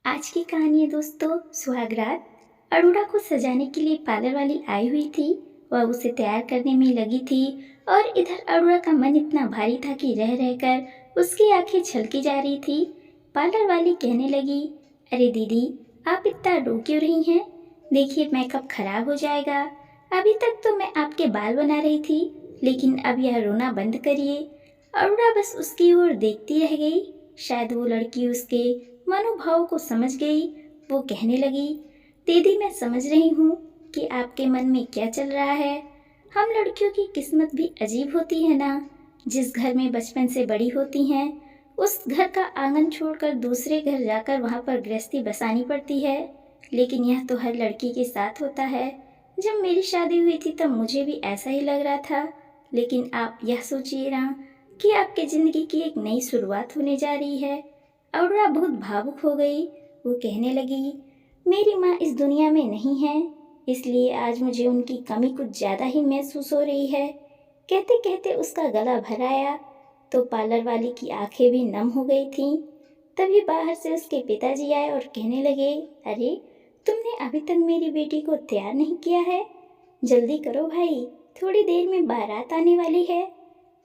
आज की कहानी है दोस्तों सुहागरात। अरोड़ा को सजाने के लिए पार्लर वाली आई हुई थी। वह उसे तैयार करने में लगी थी और इधर अरोड़ा का मन इतना भारी था कि रह रहकर उसकी आंखें छलकी जा रही थी। पार्लर वाली कहने लगी, अरे दीदी, आप इतना रो क्यों रही हैं? देखिए मेकअप खराब हो जाएगा। अभी तक तो मैं आपके बाल बना रही थी, लेकिन अब यह रोना बंद करिए। अरोड़ा बस उसकी ओर देखती रह गई। शायद वो लड़की उसके मनोभाव को समझ गई। वो कहने लगी, दीदी मैं समझ रही हूँ कि आपके मन में क्या चल रहा है। हम लड़कियों की किस्मत भी अजीब होती है ना। जिस घर में बचपन से बड़ी होती हैं, उस घर का आंगन छोड़कर दूसरे घर जाकर वहाँ पर गृहस्थी बसानी पड़ती है। लेकिन यह तो हर लड़की के साथ होता है। जब मेरी शादी हुई थी तब मुझे भी ऐसा ही लग रहा था। लेकिन आप यह सोचिए ना कि आपकी ज़िंदगी की एक नई शुरुआत होने जा रही है। अरोड़ा बहुत भावुक हो गई। वो कहने लगी, मेरी माँ इस दुनिया में नहीं है, इसलिए आज मुझे उनकी कमी कुछ ज़्यादा ही महसूस हो रही है। कहते कहते उसका गला भर आया तो पार्लर वाली की आंखें भी नम हो गई थीं। तभी बाहर से उसके पिताजी आए और कहने लगे, अरे तुमने अभी तक मेरी बेटी को तैयार नहीं किया है? जल्दी करो भाई, थोड़ी देर में बारात आने वाली है।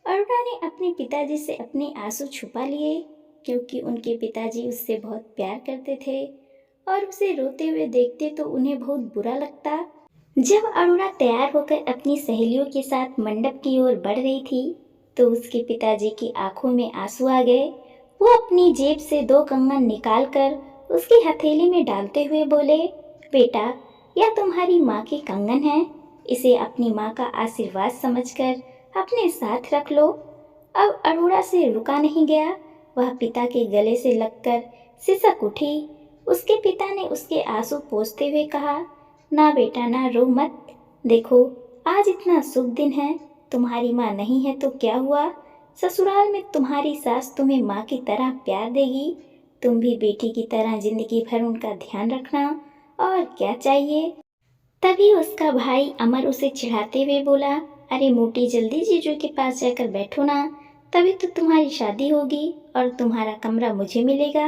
अरुणा ने अपने पिताजी से अपने आंसू छुपा लिए, क्योंकि उनके पिताजी उससे बहुत प्यार करते थे और उसे रोते हुए देखते तो उन्हें बहुत बुरा लगता। जब अरुणा तैयार होकर अपनी सहेलियों के साथ मंडप की ओर बढ़ रही थी तो उसके पिताजी की आंखों में आंसू आ गए। वो अपनी जेब से 2 कंगन निकालकर उसकी हथेली में डालते हुए बोले, बेटा, यह तुम्हारी माँ की कंगन है। इसे अपनी माँ का आशीर्वाद समझकर अपने साथ रख लो। अब अरुणा से रुका नहीं गया। वह पिता के गले से लगकर सिसक उठी। उसके पिता ने उसके आंसू पोंछते हुए कहा, ना बेटा ना, रो मत। देखो आज इतना शुभ दिन है, तुम्हारी माँ नहीं है तो क्या हुआ? ससुराल में तुम्हारी सास तुम्हें माँ की तरह प्यार देगी। तुम भी बेटी की तरह जिंदगी भर उनका ध्यान रखना, और क्या चाहिए। तभी उसका भाई अमर उसे चिढ़ाते हुए बोला, अरे मोटी, जल्दी जीजू के पास जाकर बैठो ना, तभी तो तुम्हारी शादी होगी और तुम्हारा कमरा मुझे मिलेगा।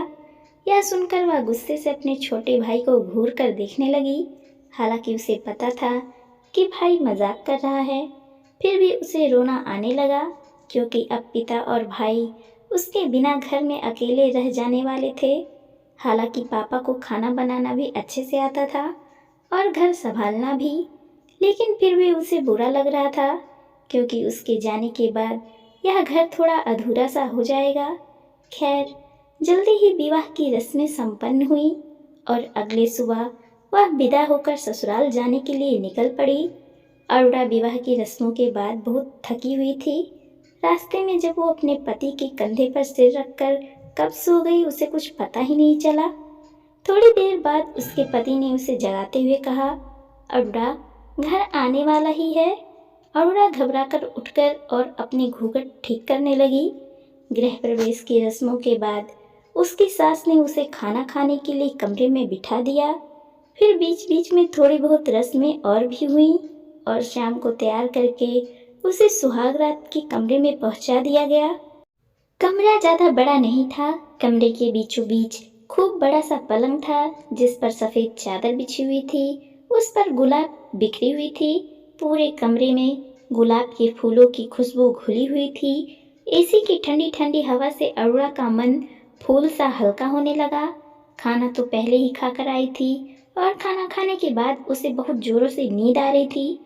यह सुनकर वह गुस्से से अपने छोटे भाई को घूर कर देखने लगी। हालांकि उसे पता था कि भाई मजाक कर रहा है, फिर भी उसे रोना आने लगा, क्योंकि अब पिता और भाई उसके बिना घर में अकेले रह जाने वाले थे। हालांकि पापा को खाना बनाना भी अच्छे से आता था और घर संभालना भी, लेकिन फिर भी उसे बुरा लग रहा था, क्योंकि उसके जाने के बाद यह घर थोड़ा अधूरा सा हो जाएगा। खैर, जल्दी ही विवाह की रस्में संपन्न हुई और अगले सुबह वह विदा होकर ससुराल जाने के लिए निकल पड़ी। अरुणा विवाह की रस्मों के बाद बहुत थकी हुई थी। रास्ते में जब वो अपने पति के कंधे पर सिर रखकर कब सो गई उसे कुछ पता ही नहीं चला। थोड़ी देर बाद उसके पति ने उसे जगाते हुए कहा, अरुणा, घर आने वाला ही है। अरुणा घबराकर उठकर और अपने घूंघट ठीक करने लगी। गृह प्रवेश की रस्मों के बाद उसकी सास ने उसे खाना खाने के लिए कमरे में बिठा दिया। फिर बीच बीच में थोड़ी बहुत रस्में और भी हुई और शाम को तैयार करके उसे सुहाग रात के कमरे में पहुंचा दिया गया। कमरा ज़्यादा बड़ा नहीं था। कमरे के बीचों बीच खूब बड़ा सा पलंग था, जिस पर सफ़ेद चादर बिछी हुई थी। उस पर गुलाब बिखरी हुई थी। पूरे कमरे में गुलाब के फूलों की खुशबू घुली हुई थी। एसी की ठंडी ठंडी हवा से अरुणा का मन फूल सा हल्का होने लगा। खाना तो पहले ही खाकर आई थी और खाना खाने के बाद उसे बहुत जोरों से नींद आ रही थी,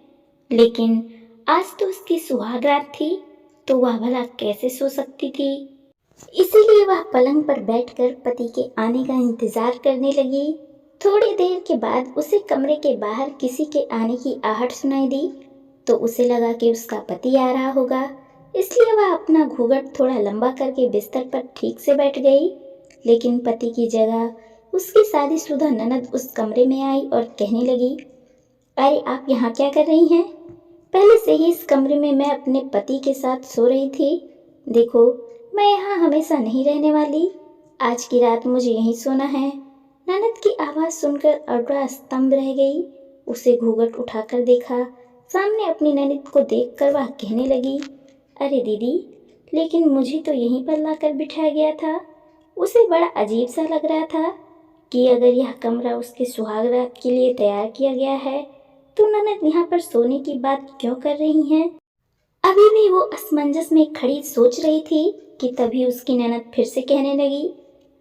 लेकिन आज तो उसकी सुहाग रात थी, तो वह भला कैसे सो सकती थी। इसीलिए वह पलंग पर बैठकर पति के आने का इंतजार करने लगी। थोड़ी देर के बाद उसे कमरे के बाहर किसी के आने की आहट सुनाई दी, तो उसे लगा कि उसका पति आ रहा होगा। इसलिए वह अपना घूंघट थोड़ा लंबा करके बिस्तर पर ठीक से बैठ गई। लेकिन पति की जगह उसकी शादीशुदा ननद उस कमरे में आई और कहने लगी, अरे आप यहाँ क्या कर रही हैं? पहले से ही इस कमरे में मैं अपने पति के साथ सो रही थी। देखो, मैं यहाँ हमेशा नहीं रहने वाली। आज की रात मुझे यहीं सोना है। ननद की आवाज़ सुनकर अरुणा स्तंभ रह गई। उसे घूंघट उठाकर देखा। सामने अपनी ननद को देखकर वह कहने लगी, अरे दीदी, लेकिन मुझे तो यहीं पर लाकर बिठाया गया था। उसे बड़ा अजीब सा लग रहा था। कि अगर यह कमरा उसके सुहाग रात के लिए तैयार किया गया है तो ननद यहाँ पर सोने की बात क्यों कर रही हैं। अभी भी वो असमंजस में खड़ी सोच रही थी कि तभी उसकी ननद फिर से कहने लगी,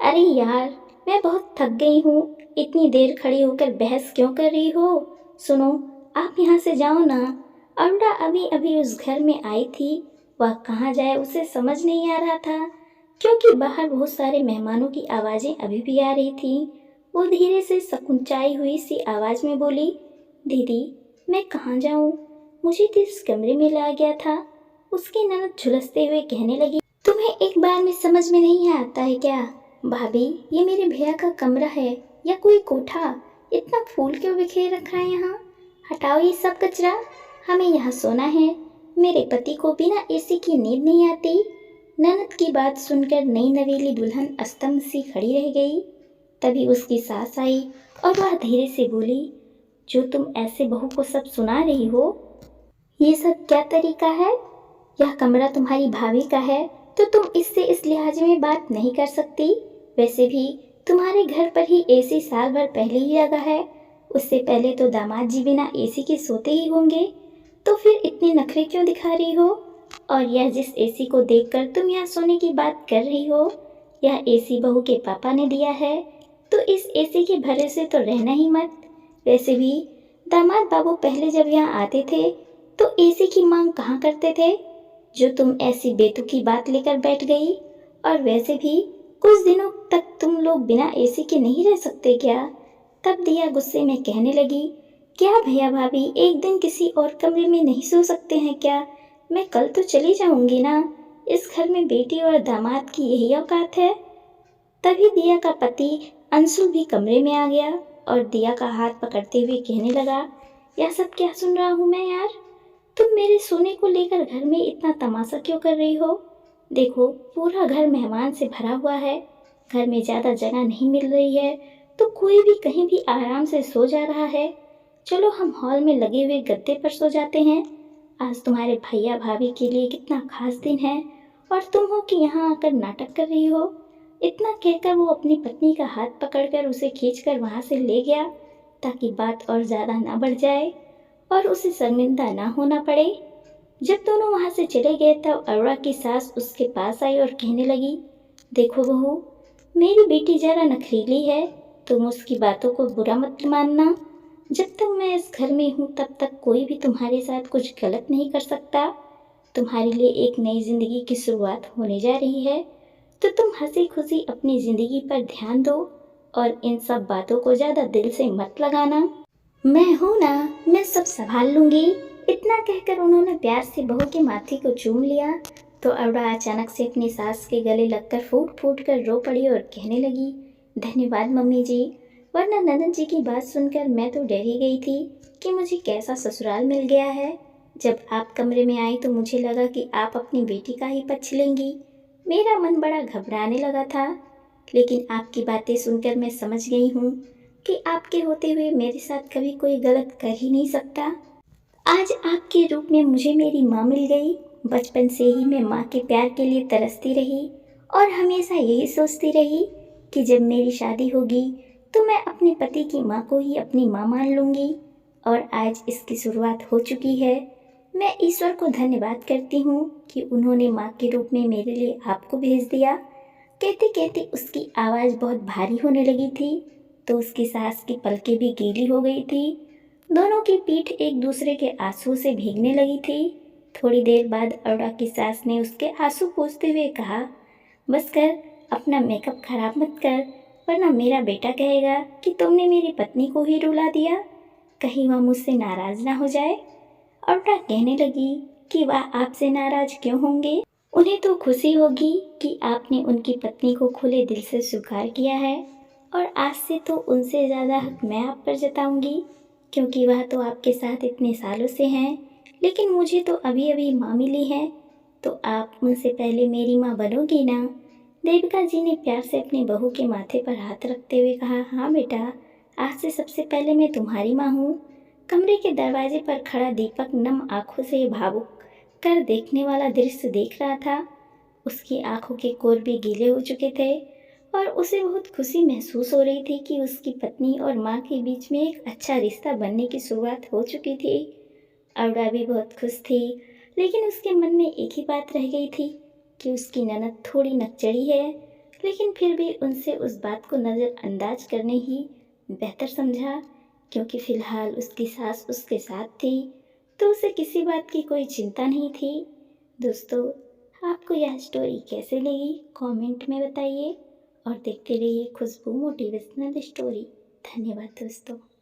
अरे यार, मैं बहुत थक गई हूँ, इतनी देर खड़ी होकर बहस क्यों कर रही हो। सुनो, आप यहाँ से जाओ ना। अरुणा अभी अभी उस घर में आई थी, वह कहाँ जाए उसे समझ नहीं आ रहा था, क्योंकि बाहर बहुत सारे मेहमानों की आवाज़ें अभी भी आ रही थी। वो धीरे से सकुचाई हुई सी आवाज़ में बोली, दीदी, मैं कहाँ जाऊँ, मुझे तो इस कमरे में लाया गया था। उसकी ननद झुलसते हुए कहने लगी, तुम्हें एक बार में समझ में नहीं आता है क्या। भाभी, ये मेरे भैया का कमरा है या कोई कोठा, इतना फूल क्यों बिखेर रखा है यहाँ। हटाओ ये सब कचरा, हमें यहाँ सोना है। मेरे पति को बिना एसी की नींद नहीं आती। ननद की बात सुनकर नई नवेली दुल्हन अस्तम सी खड़ी रह गई। तभी उसकी सास आई और वह धीरे से बोली, जो तुम ऐसे बहू को सब सुना रही हो, ये सब क्या तरीका है। यह कमरा तुम्हारी भाभी का है तो तुम इससे इस लिहाज में बात नहीं कर सकती। वैसे भी तुम्हारे घर पर ही एसी साल भर पहले ही लगा है, उससे पहले तो दामाद जी बिना एसी के सोते ही होंगे, तो फिर इतने नखरे क्यों दिखा रही हो। और यह जिस एसी को देखकर तुम यहाँ सोने की बात कर रही हो, यह एसी बहू के पापा ने दिया है, तो इस एसी के भरोसे तो रहना ही मत। वैसे भी दामाद बाबू पहले जब यहाँ आते थे तो एसी की मांग कहाँ करते थे, जो तुम ऐसी बेतुकी बात लेकर बैठ गई। और वैसे भी कुछ दिनों तक तुम लोग बिना एसी के नहीं रह सकते क्या। तब दिया गुस्से में कहने लगी, क्या भैया भाभी एक दिन किसी और कमरे में नहीं सो सकते हैं क्या। मैं कल तो चली जाऊंगी ना, इस घर में बेटी और दामाद की यही औकात है। तभी दिया का पति अंशुल भी कमरे में आ गया और दिया का हाथ पकड़ते हुए कहने लगा, यह सब क्या सुन रहा हूँ मैं यार। तुम मेरे सोने को लेकर घर में इतना तमाशा क्यों कर रही हो। देखो, पूरा घर मेहमान से भरा हुआ है, घर में ज़्यादा जगह नहीं मिल रही है तो कोई भी कहीं भी आराम से सो जा रहा है। चलो हम हॉल में लगे हुए गद्दे पर सो जाते हैं। आज तुम्हारे भैया भाभी के लिए कितना खास दिन है और तुम हो कि यहाँ आकर नाटक कर रही हो। इतना कहकर वो अपनी पत्नी का हाथ पकड़कर उसे खींचकर वहाँ से ले गया ताकि बात और ज़्यादा ना बढ़ जाए और उसे शर्मिंदा ना होना पड़े। जब दोनों वहाँ से चले गए तब अरुणा की सास उसके पास आई और कहने लगी, देखो बहू, मेरी बेटी ज़रा नखरीली है, तुम उसकी बातों को बुरा मत मानना। जब तक मैं इस घर में हूँ तब तक कोई भी तुम्हारे साथ कुछ गलत नहीं कर सकता। तुम्हारे लिए एक नई जिंदगी की शुरुआत होने जा रही है, तो तुम हंसी खुशी अपनी जिंदगी पर ध्यान दो और इन सब बातों को ज़्यादा दिल से मत लगाना। मैं हूँ ना, मैं सब संभाल लूँगी। इतना कहकर उन्होंने प्यार से बहू के माथे को चूम लिया तो अरुणा अचानक से अपनी सास के गले लगकर फूट फूट कर रो पड़ी और कहने लगी, धन्यवाद मम्मी जी, वरना ननद जी की बात सुनकर मैं तो डर ही गई थी कि मुझे कैसा ससुराल मिल गया है। जब आप कमरे में आई तो मुझे लगा कि आप अपनी बेटी का ही पक्ष लेंगी। मेरा मन बड़ा घबराने लगा था, लेकिन आपकी बातें सुनकर मैं समझ गई हूँ कि आपके होते हुए मेरे साथ कभी कोई गलत कर ही नहीं सकता। आज आपके रूप में मुझे मेरी माँ मिल गई। बचपन से ही मैं माँ के प्यार के लिए तरसती रही और हमेशा यही सोचती रही कि जब मेरी शादी होगी तो मैं अपने पति की माँ को ही अपनी माँ मान लूँगी। और आज इसकी शुरुआत हो चुकी है। मैं ईश्वर को धन्यवाद करती हूँ कि उन्होंने माँ के रूप में मेरे लिए आपको भेज दिया। कहते कहते उसकी आवाज़ बहुत भारी होने लगी थी तो उसकी सास की पलकें भी गीली हो गई थी। दोनों की पीठ एक दूसरे के आंसू से भीगने लगी थी। थोड़ी देर बाद अरुणा की सास ने उसके आंसू पोंछते हुए कहा, बस कर, अपना मेकअप खराब मत कर, वरना मेरा बेटा कहेगा कि तुमने मेरी पत्नी को ही रुला दिया, कहीं वह मुझसे नाराज ना हो जाए। अरुणा कहने लगी कि वह आपसे नाराज क्यों होंगे, उन्हें तो खुशी होगी कि आपने उनकी पत्नी को खुले दिल से स्वीकार किया है और आज से तो उनसे ज़्यादा हक मैं आप पर जताऊंगी, क्योंकि वह तो आपके साथ इतने सालों से हैं, लेकिन मुझे तो अभी अभी माँ मिली है, तो आप उनसे पहले मेरी माँ बनोगी ना। देविका जी ने प्यार से अपनी बहू के माथे पर हाथ रखते हुए कहा, हाँ बेटा, आज से सबसे पहले मैं तुम्हारी माँ हूँ। कमरे के दरवाजे पर खड़ा दीपक नम आंखों से भावुक कर देखने वाला दृश्य देख रहा था। उसकी आंखों के कोर भी गीले हो चुके थे और उसे बहुत खुशी महसूस हो रही थी कि उसकी पत्नी और माँ के बीच में एक अच्छा रिश्ता बनने की शुरुआत हो चुकी थी। अरुणा भी बहुत खुश थी, लेकिन उसके मन में एक ही बात रह गई थी कि उसकी ननद थोड़ी नकचड़ी है। लेकिन फिर भी उनसे उस बात को नज़रअंदाज करने ही बेहतर समझा, क्योंकि फिलहाल उसकी सास उसके साथ थी, तो उसे किसी बात की कोई चिंता नहीं थी। दोस्तों, आपको यह स्टोरी कैसे लगी कमेंट में बताइए और देखते रहिए खुशबू मोटिवेशनल स्टोरी। धन्यवाद दोस्तों।